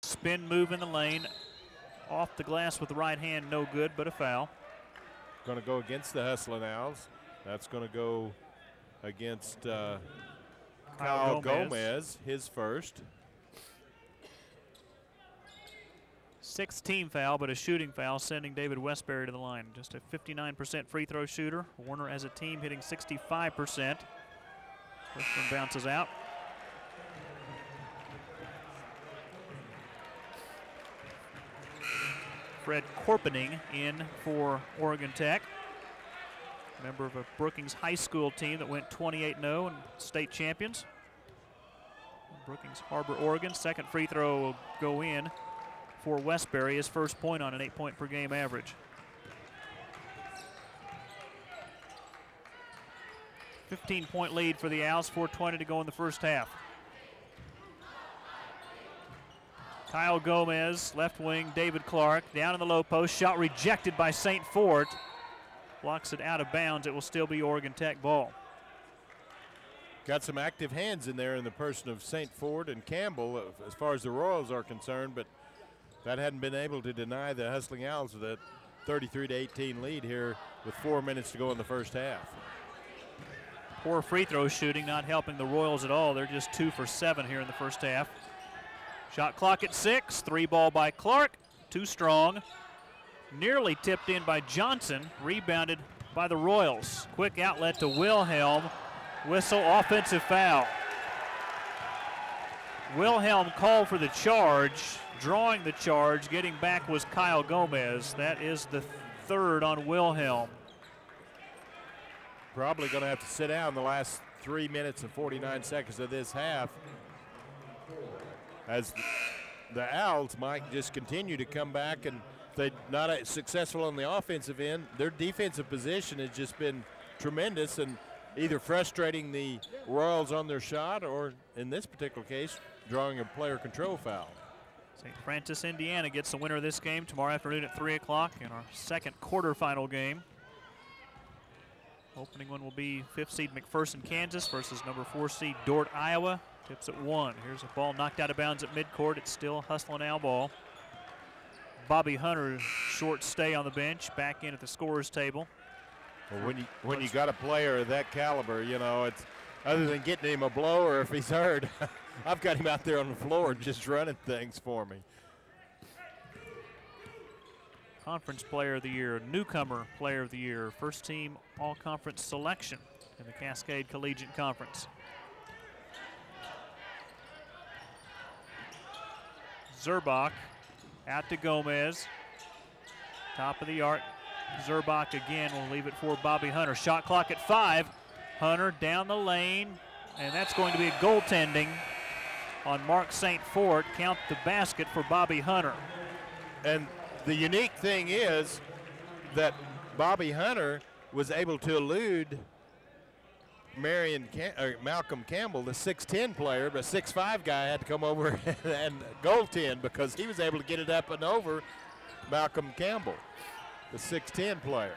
spin move in the lane. Off the glass with the right hand, no good, but a foul. Going to go against the Hustling Owls. That's going to go against Kyle Gomez, his first. 6th team foul, but a shooting foul, sending David Westbury to the line. Just a 59% free throw shooter. Warner as a team hitting 65%. First one bounces out. Fred Korpening in for Oregon Tech. Member of a Brookings High School team that went 28-0 and state champions. Brookings Harbor, Oregon. Second free throw will go in for Westbury, his first point on an 8-point per game average. 15-point lead for the Owls, 4:20 to go in the first half. Kyle Gomez, left wing, David Clark, down in the low post, shot rejected by St. Fort. Blocks it out of bounds. It will still be Oregon Tech ball. Got some active hands in there in the person of St. Fort and Campbell as far as the Royals are concerned, but that hadn't been able to deny the Hustling Owls the 33-18 lead here with 4 minutes to go in the first half. Poor free throw shooting not helping the Royals at all. They're just 2 for 7 here in the first half. Shot clock at 6, 3 ball by Clark, too strong. Nearly tipped in by Johnson, rebounded by the Royals. Quick outlet to Wilhelm, whistle, offensive foul. Wilhelm called for the charge, drawing the charge, getting back was Kyle Gomez. That is the 3rd on Wilhelm. Probably going to have to sit down the last 3 minutes and 49 seconds of this half, as the Owls might just continue to come back, and if they're not successful on the offensive end, their defensive position has just been tremendous and either frustrating the Royals on their shot or, in this particular case, drawing a player control foul. St. Francis, Indiana gets the winner of this game tomorrow afternoon at 3 o'clock in our second quarterfinal game. Opening one will be 5th seed McPherson, Kansas versus number 4 seed Dort, Iowa. Tips at 1. Here's a ball knocked out of bounds at midcourt. It's still Hustling Owl ball. Bobby Hunter, short stay on the bench, back in at the scorer's table. Well, when you got a player of that caliber, you know, it's other than getting him a blower if he's hurt, I've got him out there on the floor just running things for me. Conference Player of the Year, Newcomer Player of the Year, first team all-conference selection in the Cascade Collegiate Conference. Zerbach out to Gomez. Top of the arc. Zerbach again will leave it for Bobby Hunter. Shot clock at 5. Hunter down the lane, and that's going to be a goaltending on Mark St. Fort. Count the basket for Bobby Hunter. And the unique thing is that Bobby Hunter was able to elude Malcolm Campbell, the 6'10 player, but 6'5 guy had to come over and goaltend because he was able to get it up and over Malcolm Campbell, the 6'10 player.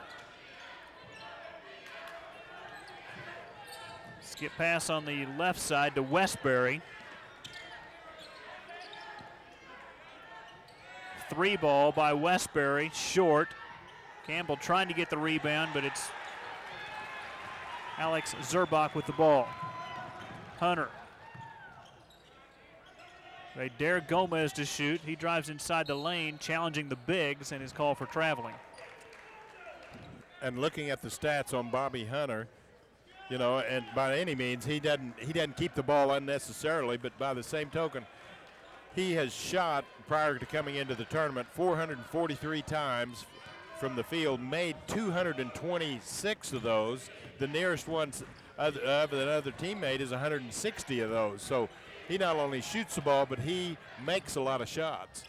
Skip pass on the left side to Westbury. 3 ball by Westbury, short. Campbell trying to get the rebound, but it's Alex Zerbach with the ball. Hunter. They dare Gomez to shoot. He drives inside the lane, challenging the bigs, and is called for traveling. And looking at the stats on Bobby Hunter, you know, and by any means, he doesn't keep the ball unnecessarily, but by the same token, he has shot prior to coming into the tournament 443 times from the field, made 226 of those. The nearest one of another teammate is 160 of those. So he not only shoots the ball, but he makes a lot of shots.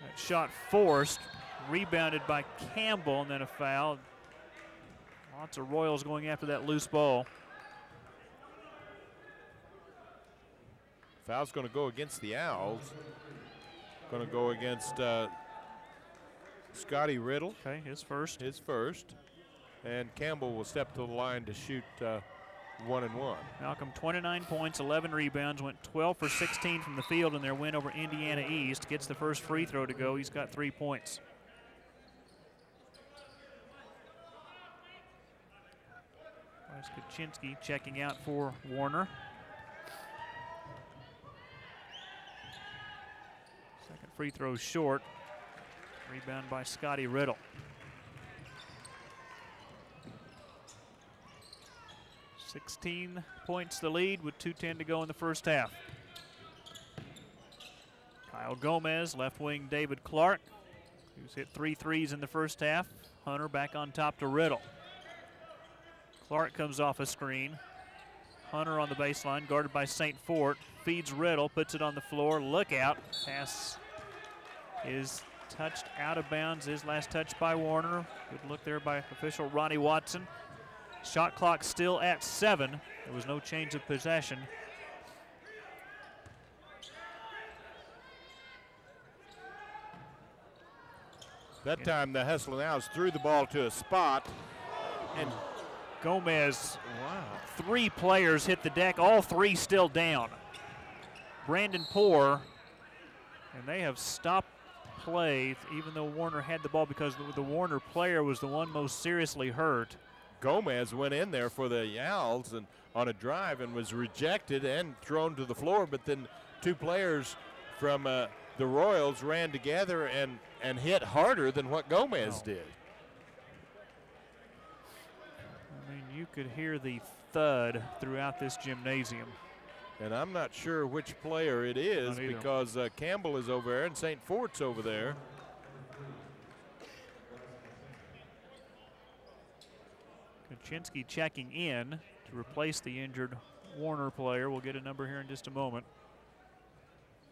That shot forced, rebounded by Campbell, and then a foul. Lots of Royals going after that loose ball. Foul's going to go against the Owls. Going to go against Scotty Riddle. Okay, his first. His first. And Campbell will step to the line to shoot 1-1. Malcolm, 29 points, 11 rebounds, went 12 for 16 from the field in their win over Indiana East. Gets the first free throw to go. He's got 3 points. Kaczynski checking out for Warner. Second free throw short. Rebound by Scotty Riddle. 16 points the lead with 2:10 to go in the first half. Kyle Gomez, left wing David Clark, who's hit 3 threes in the first half. Hunter back on top to Riddle. Clark comes off a screen. Hunter on the baseline, guarded by St. Fort. Feeds Riddle, puts it on the floor. Look out. Pass is touched out of bounds. His last touch by Warner. Good look there by official Ronnie Watson. Shot clock still at 7. There was no change of possession. That time the Hustling Owls threw the ball to a spot, and Gomez, wow, 3 players hit the deck, all 3 still down. Brandon Poore, and they have stopped play even though Warner had the ball because the Warner player was the one most seriously hurt. Gomez went in there for the Owls and on a drive and was rejected and thrown to the floor, but then 2 players from the Royals ran together and hit harder than what Gomez did. I mean, you could hear the thud throughout this gymnasium. And I'm not sure which player it is because Campbell is over there and St. Fort's over there. Kaczynski checking in to replace the injured Warner player. We'll get a number here in just a moment.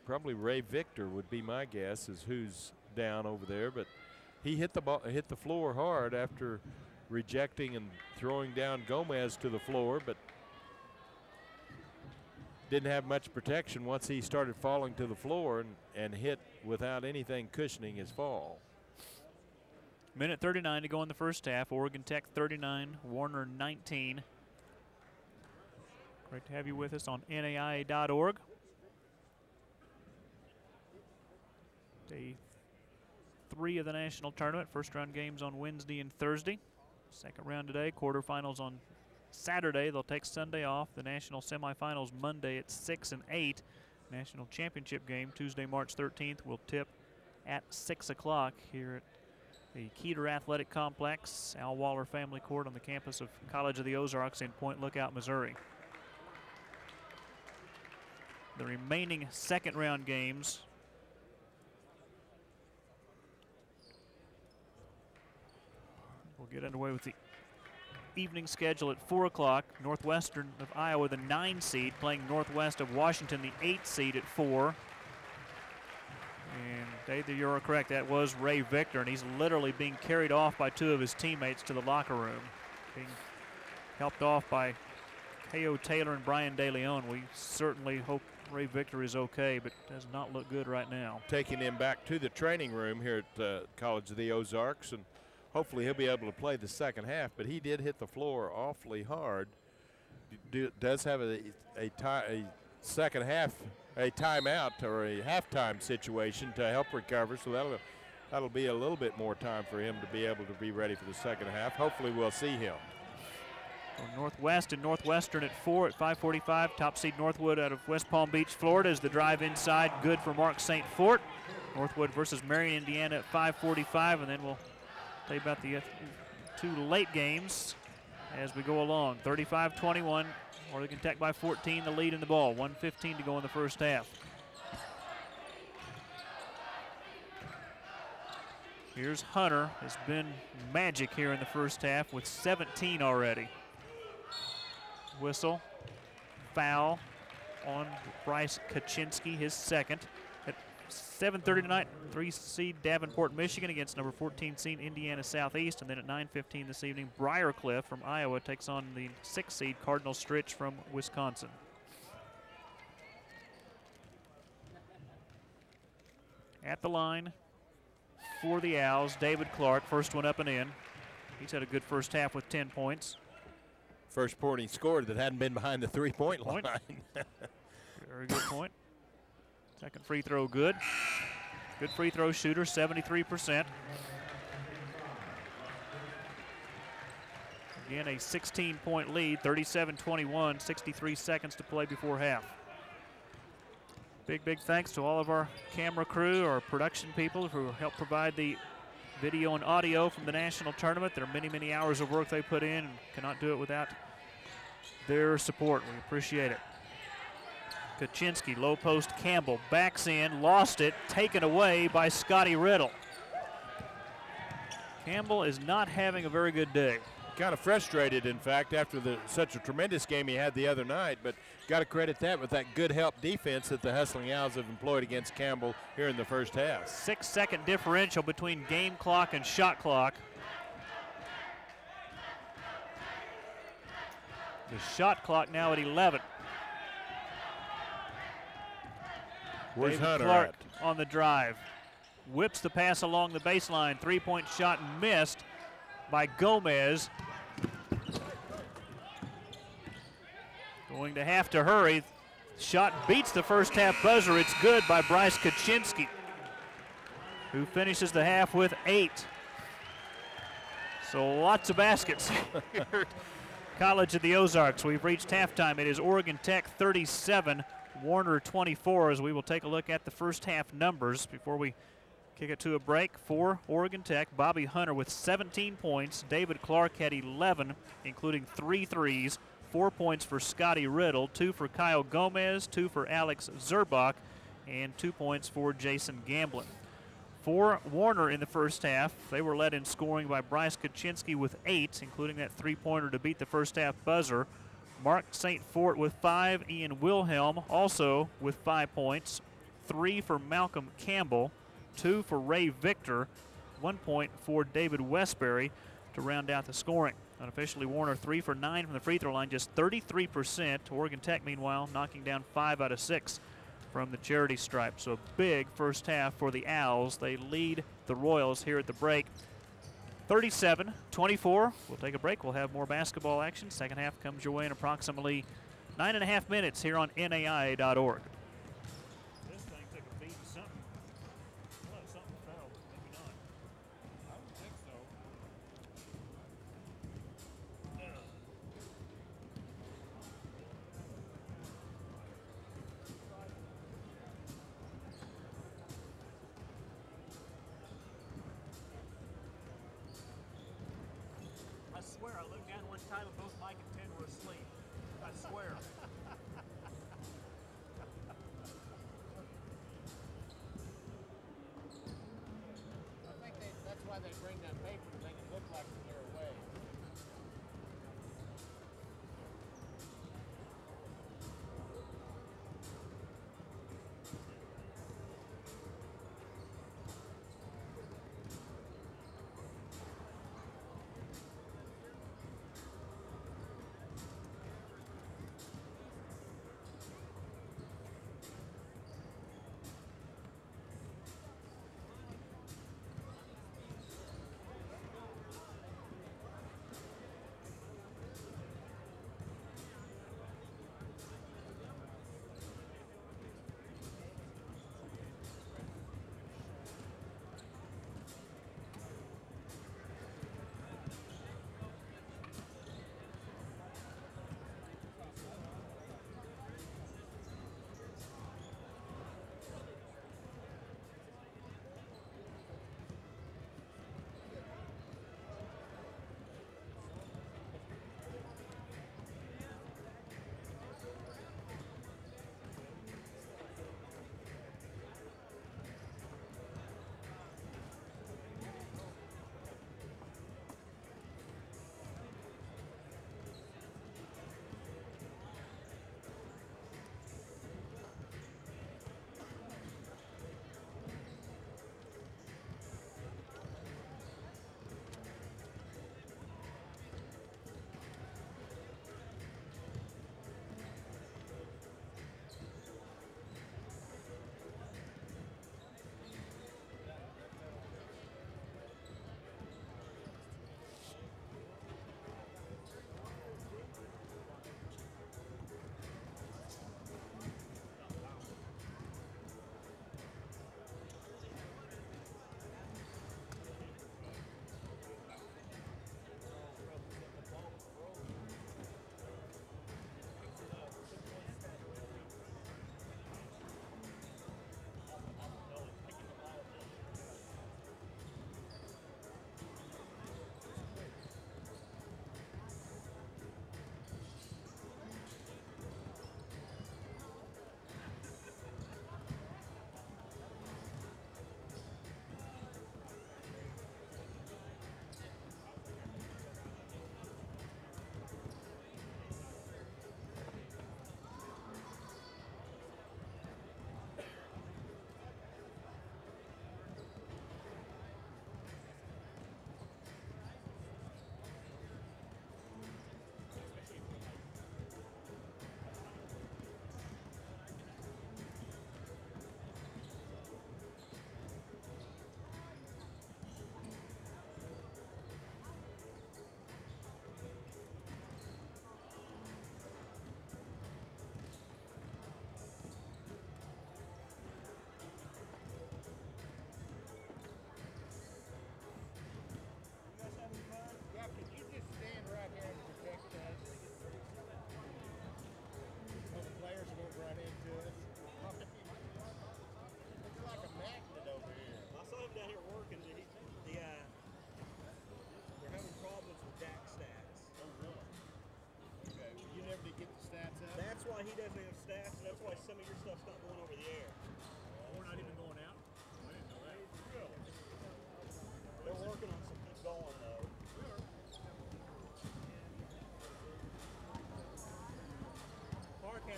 Probably Ray Victor would be my guess is who's down over there, but he hit the floor hard after rejecting and throwing down Gomez to the floor, but didn't have much protection once he started falling to the floor and hit without anything cushioning his fall. Minute 39 to go in the first half. Oregon Tech 39, Warner 19. Great to have you with us on NAIA.org. Day 3 of the national tournament. First round games on Wednesday and Thursday. Second round today. Quarterfinals on Saturday. They'll take Sunday off. The national semifinals Monday at 6 and 8. National championship game Tuesday, March 13th will tip at 6 o'clock here at the Keeter Athletic Complex, Al Waller Family Court on the campus of College of the Ozarks in Point Lookout, Missouri. The remaining second round games will get underway with the evening schedule at 4 o'clock. Northwestern of Iowa, the 9 seed, playing Northwest of Washington, the 8 seed at 4. And Dave, you're correct. That was Ray Victor, and he's literally being carried off by 2 of his teammates to the locker room, being helped off by K.O. Taylor and Brian DeLeon. We certainly hope Ray Victor is okay, but does not look good right now. Taking him back to the training room here at College of the Ozarks, and hopefully he'll be able to play the second half, but he did hit the floor awfully hard. Does have a second half, a timeout or a halftime situation to help recover, so that'll be a little bit more time for him to be able to be ready for the second half. Hopefully we'll see him. Northwest and Northwestern at 4 at 5:45. Top seed Northwood out of West Palm Beach, Florida is the drive inside. Good for Mark St. Fort. Northwood versus Marion, Indiana at 5:45, and then we'll tell you about the 2 late games as we go along. 35-21, Oregon Tech by 14, the lead in the ball. 1:15 to go in the first half. Here's Hunter. Has been magic here in the first half with 17 already. Whistle, foul on Bryce Kaczynski, his second. At 7:30 tonight, 3 seed Davenport, Michigan against number 14 seed Indiana Southeast. And then at 9:15 this evening, Briarcliff from Iowa takes on the 6 seed Cardinal Stritch from Wisconsin. At the line for the Owls, David Clark, first one up and in. He's had a good first half with 10 points. First point he scored that hadn't been behind the three-point line. Very good point. Second free throw good. Good free throw shooter, 73%. Again, a 16-point lead, 37-21, 63 seconds to play before half. Big thanks to all of our camera crew, our production people who help provide the video and audio from the national tournament. There are many hours of work they put in and cannot do it without their support. We appreciate it. Kaczynski, low post, Campbell, backs in, lost it, taken away by Scotty Riddle. Campbell is not having a very good day. Kind of frustrated, in fact, after such a tremendous game he had the other night, but got to credit that with that good help defense that the Hustling Owls have employed against Campbell here in the first half. 6-second differential between game clock and shot clock. The shot clock now at 11. Where's David Hunter Clark at? on the drive. Whips the pass along the baseline. Three-point shot missed by Gomez. Going to have to hurry. Shot beats the first half buzzer. It's good by Bryce Kaczynski, who finishes the half with 8. So lots of baskets here at College of the Ozarks. We've reached halftime. It is Oregon Tech 37, Warner 24, as we will take a look at the first half numbers before we kick it to a break. For Oregon Tech, Bobby Hunter with 17 points. David Clark had 11, including 3 threes. 4 points for Scotty Riddle, 2 for Kyle Gomez, 2 for Alex Zerbach, and 2 points for Jason Gamblin. For Warner in the first half, they were led in scoring by Bryce Kaczynski with 8, including that three-pointer to beat the first half buzzer. Mark St. Fort with 5, Ian Wilhelm also with 5 points, 3 for Malcolm Campbell, 2 for Ray Victor, 1 point for David Westbury to round out the scoring. Unofficially, Warner 3 for 9 from the free throw line, just 33%. Oregon Tech, meanwhile, knocking down 5 out of 6 from the charity stripe. So a big first half for the Owls. They lead the Royals here at the break, 37-24. We'll take a break. We'll have more basketball action. Second half comes your way in approximately 9.5 minutes here on NAIA.org. This thing took a beat. Something fell, maybe not. I don't think so. I swear, I looked down one time and both Mike and Ted were asleep. I swear. I think that's why they bring that paper to make it look like they're away.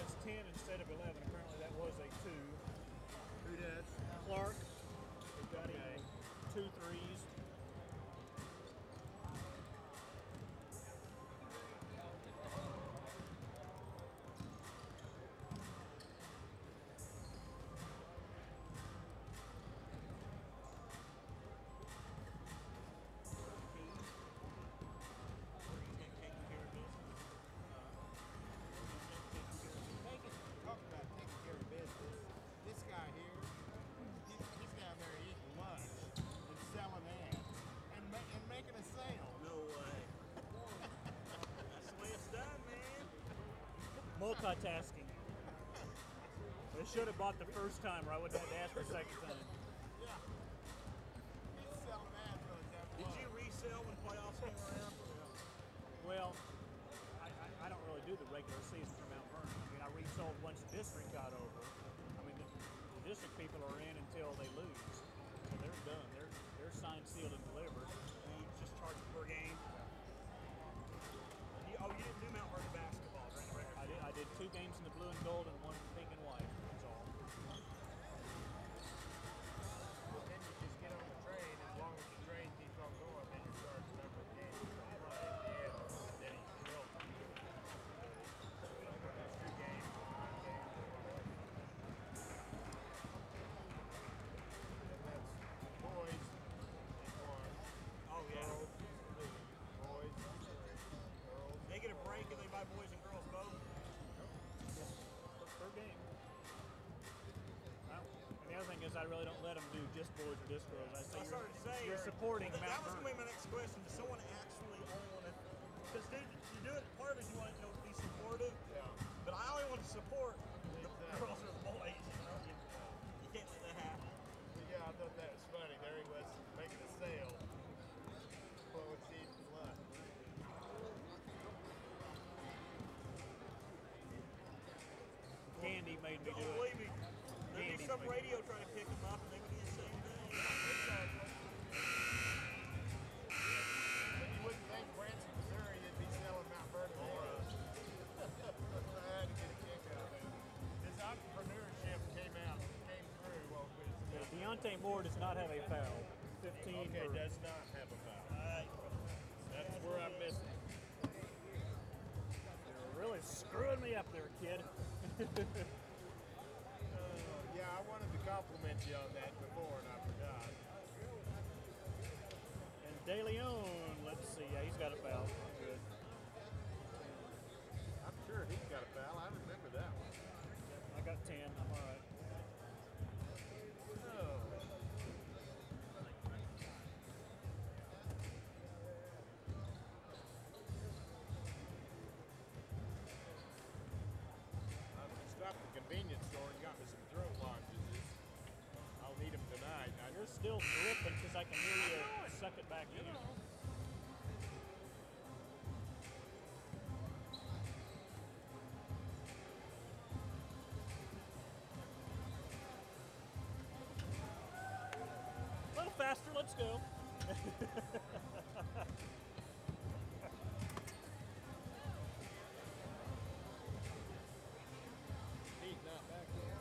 it's 10 instead of 11. Apparently that was a 2. Who did? Clark, they've got him 2 threes. Talk about taking care of business. This guy here, he's down there eating lunch and selling ads and making a sale. No way. That's the way it's done, man. Multitasking. They should have bought the first time, or I wouldn't have to ask the second time. Yeah. He's selling ads on that Did you resell when playoffs came around? Well, I don't really do the regular season for Mount Vernon. I mean, I resold once the district got over. I mean, the district people are in until they lose. So they're done. They're signed, sealed, and delivered. And you just charge per game? You didn't do Mount Vernon basketball during the regular season? I did 2 games in the blue and gold and 1 in pink and white. That's all. But then you just get on the train. As long as the train keeps on going, then you charge the number of games. Then he's built. There's 2 games. 1 game. And that's boys is 1. Oh, yeah. Girls is 2. Boys, girls. They get a break and they buy boys and girls both? Per game. Well, and the other thing is I really don't let them do just boys or just girls. I say I started to say, you're supporting that Mount was going to be Vernon. my next question. Does someone actually own it? Because you do it, part of it you want to be supportive, Yeah. but I only want to support the Exactly. girls or the boys. You can't let that happen. But yeah, I thought that was funny. There he was making a sale. Blowing seeds and lunch. Candy made me Don't do it. believe me. There'd be Candy some made- radio trying to pick them up and they would do the same thing. But you wouldn't think Branson, Missouri, you'd be selling Mount Vernon. I had to get a kick out of it. This entrepreneurship came through. Well, Deontay Moore does not have a foul. 15 okay, for does not have a foul. Alright. That's where I'm missing. You're really screwing me up there, kid. Yeah, I wanted to compliment you on that before, and I forgot. And De Leon, let's see. Yeah, he's got a foul. Good. I'm sure he's got a foul. I remember that one. I got 10. I'm all right. Oh. I stopped at the convenience store and got me some throat lozenges. I'll need them tonight. You're still dripping because I can hear you suck it back in. A little faster, let's go. He's not back there.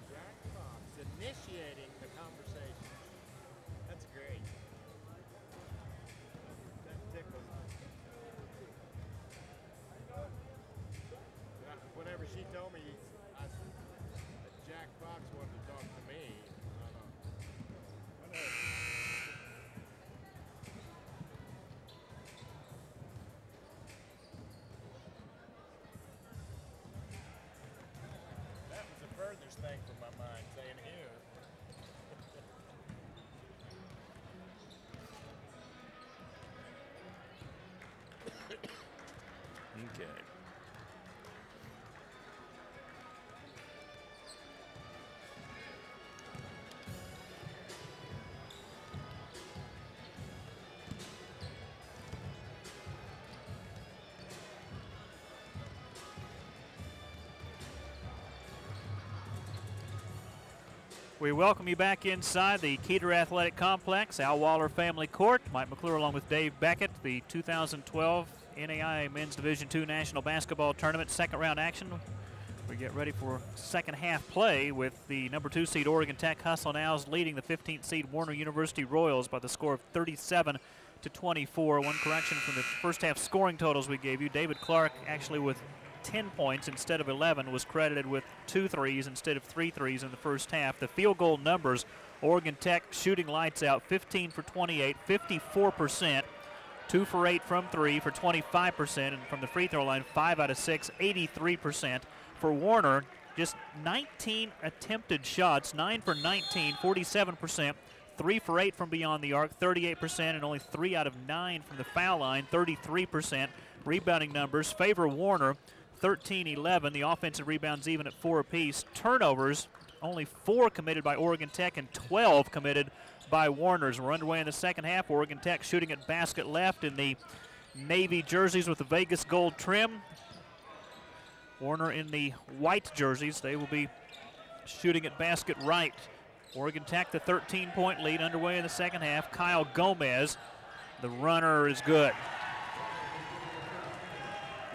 Jack Fox initiating the conversation. That's great. That tickles me. Whenever she told me that Jack Fox wanted to talk to me, that was the furthest thing from my mind, saying here. Okay. We welcome you back inside the Keeter Athletic Complex, Al Waller Family Court. Mike McClure along with Dave Beckett, the 2012 NAIA Men's Division II National Basketball Tournament second round action. We get ready for second half play with the number 2 seed Oregon Tech Hustle Nows leading the 15th seed Warner University Royals by the score of 37-24. One correction from the first half scoring totals we gave you. David Clark actually with 10 points instead of 11 was credited with 2 threes instead of 3 threes in the first half. The field goal numbers, Oregon Tech shooting lights out, 15 for 28, 54%, 2 for 8 from 3 for 25%, and from the free throw line, 5 out of 6, 83%. For Warner, just 19 attempted shots, 9 for 19, 47%, 3 for 8 from beyond the arc, 38%, and only 3 out of 9 from the foul line, 33%. Rebounding numbers favor Warner, 13-11. The offensive rebounds even at 4 apiece. Turnovers, only 4 committed by Oregon Tech and 12 committed by Warner's. We're underway in the second half. Oregon Tech shooting at basket left in the navy jerseys with the Vegas gold trim. Warner in the white jerseys. They will be shooting at basket right. Oregon Tech, the 13-point lead underway in the second half. Kyle Gomez, the runner, is good.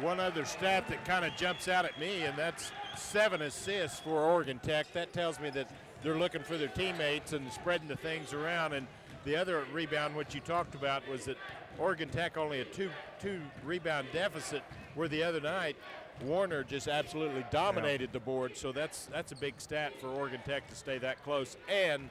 One other stat that kind of jumps out at me, and that's 7 assists for Oregon Tech. That tells me that they're looking for their teammates and spreading the things around. And the other rebound, which you talked about, was that Oregon Tech only a two rebound deficit, where the other night Warner just absolutely dominated the board. So that's a big stat for Oregon Tech to stay that close. And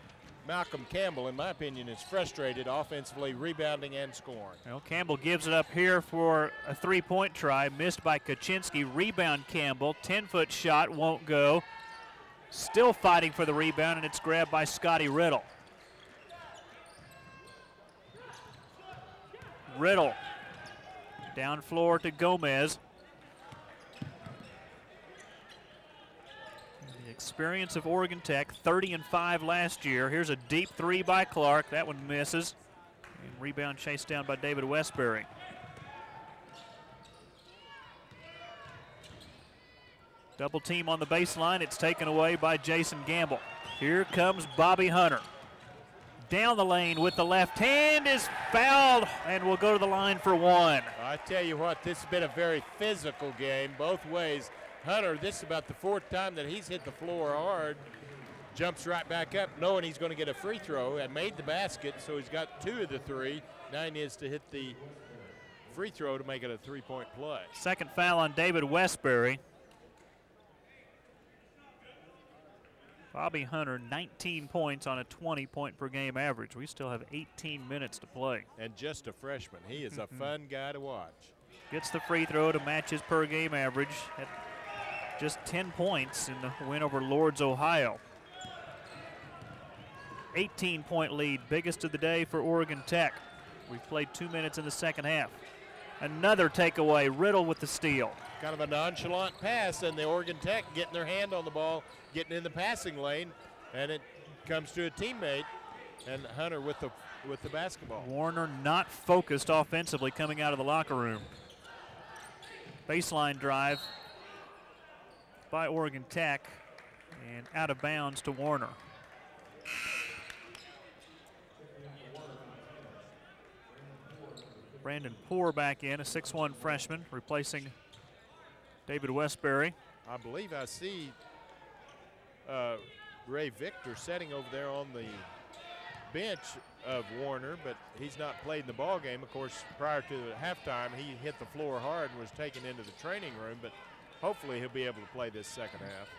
Malcolm Campbell, in my opinion, is frustrated offensively, rebounding and scoring. Well, Campbell gives it up here for a 3-point try, missed by Kaczynski. Rebound Campbell, 10-foot shot, won't go. Still fighting for the rebound, and it's grabbed by Scotty Riddle. Riddle, down floor to Gomez. Experience of Oregon Tech, 30-5 last year. Here's a deep 3 by Clark. That one misses. And rebound chased down by David Westbury. Double team on the baseline. It's taken away by Jason Gamble. Here comes Bobby Hunter. Down the lane with the left hand, is fouled and will go to the line for 1. I tell you what, this has been a very physical game both ways. Hunter, this is about the 4th time that he's hit the floor hard. Jumps right back up knowing he's going to get a free throw and made the basket, so he's got 2 of the 3. Now he needs to hit the free throw to make it a 3-point play. Second foul on David Westbury. Bobby Hunter, 19 points on a 20-point per game average. We still have 18 minutes to play. And just a freshman. He is a fun guy to watch. Gets the free throw to match his per game average at just 10 points in the win over Lords, Ohio. 18-point lead, biggest of the day for Oregon Tech. We've played 2 minutes in the second half. Another takeaway, Riddle with the steal. Kind of a nonchalant pass, and the Oregon Tech getting their hand on the ball, getting in the passing lane, and it comes to a teammate, and Hunter with the basketball. Warner not focused offensively coming out of the locker room. Baseline drive by Oregon Tech, and out of bounds to Warner. Brandon Poore back in, a 6'1" freshman, replacing David Westbury. I believe I see Ray Victor sitting over there on the bench of Warner, but he's not played in the ball game. Of course, prior to the halftime, he hit the floor hard and was taken into the training room, but hopefully he'll be able to play this second half.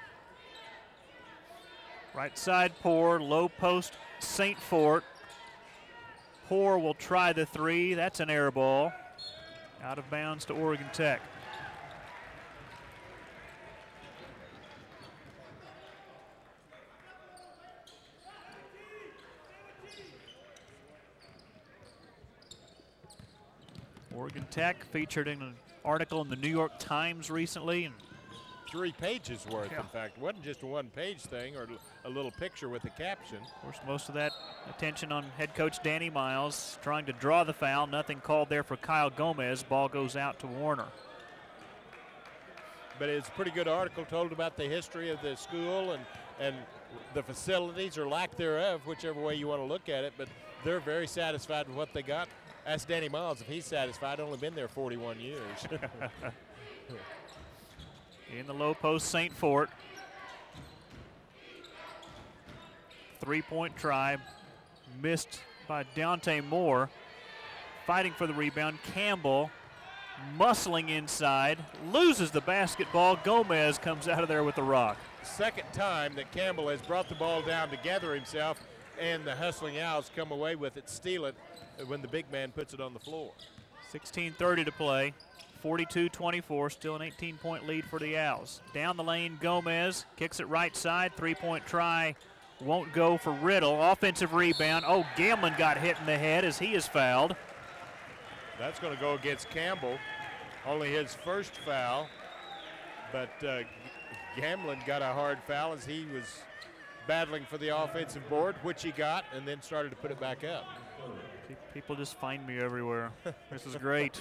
Right side Poore, low post St. Fort. Poore will try the 3. That's an air ball. Out of bounds to Oregon Tech. Oregon Tech featured in an article in the New York Times recently. And 3 pages worth, in fact. It wasn't just a 1-page thing or a little picture with a caption. Of course, most of that attention on head coach Danny Miles trying to draw the foul. Nothing called there for Kyle Gomez. Ball goes out to Warner. But it's a pretty good article, told about the history of the school and the facilities or lack thereof, whichever way you want to look at it, but they're very satisfied with what they got. Ask Danny Miles if he's satisfied. Only been there 41 years. In the low post, St. Fort. 3-point try, missed by Deontay Moore. Fighting for the rebound, Campbell muscling inside, loses the basketball. Gomez comes out of there with the rock. Second time that Campbell has brought the ball down to gather himself, and the hustling Owls come away with it, steal it when the big man puts it on the floor. 16:30 to play, 42-24, still an 18-point lead for the Owls. Down the lane, Gomez kicks it right side, 3-point try won't go for Riddle. Offensive rebound. Oh, Gamlin got hit in the head as he is fouled. That's going to go against Campbell, only his first foul, but Gamlin got a hard foul as he was battling for the offensive board, which he got, and then started to put it back up. People just find me everywhere. This is great.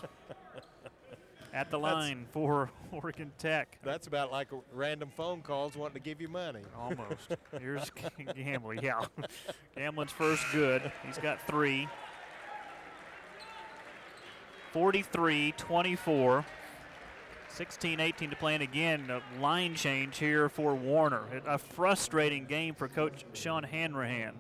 At the line for Oregon Tech. That's about like random phone calls wanting to give you money. Almost. Here's Gamble. Yeah. Gamlin's first good. He's got 3. 43-24. 16-18 to play, and again, a line change here for Warner. A frustrating game for Coach Sean Hanrahan.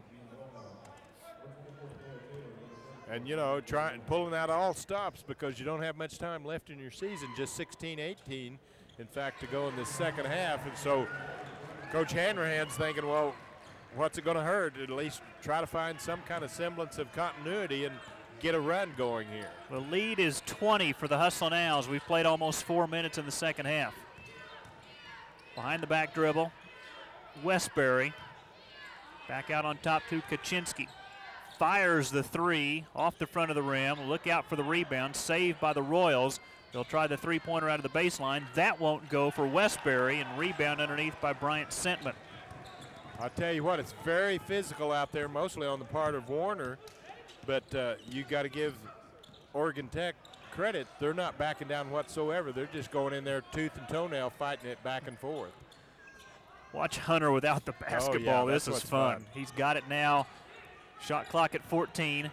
And, you know, pulling out all stops because you don't have much time left in your season, just 16-18, in fact, to go in the second half. And so Coach Hanrahan's thinking, well, what's it going to hurt? At least try to find some kind of semblance of continuity and get a run going here. The lead is 20 for the Hustlin' Owls. We've played almost 4 minutes in the second half. Behind the back dribble, Westbury. Back out on top to Kaczynski. Fires the 3 off the front of the rim. Look out for the rebound. Saved by the Royals. They'll try the 3-pointer out of the baseline. That won't go for Westbury, and rebound underneath by Bryant Sentman. I'll tell you what, it's very physical out there, mostly on the part of Warner. But you got to give Oregon Tech credit. They're not backing down whatsoever. They're just going in there tooth and toenail, fighting it back and forth. Watch Hunter without the basketball. Oh, yeah, this is fun. He's got it now. Shot clock at 14.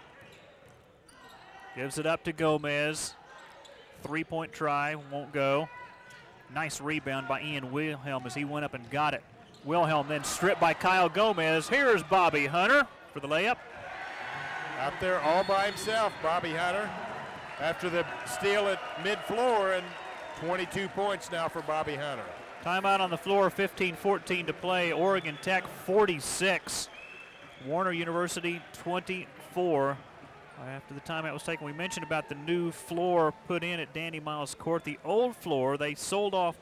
Gives it up to Gomez. 3-point try, won't go. Nice rebound by Ian Wilhelm as he went up and got it. Wilhelm then stripped by Kyle Gomez. Here's Bobby Hunter for the layup. Out there all by himself, Bobby Hunter, after the steal at mid-floor, and 22 points now for Bobby Hunter. Timeout on the floor, 15-14 to play. Oregon Tech 46. Warner University 24. After the timeout was taken, we mentioned about the new floor put in at Danny Miles Court. The old floor, they sold off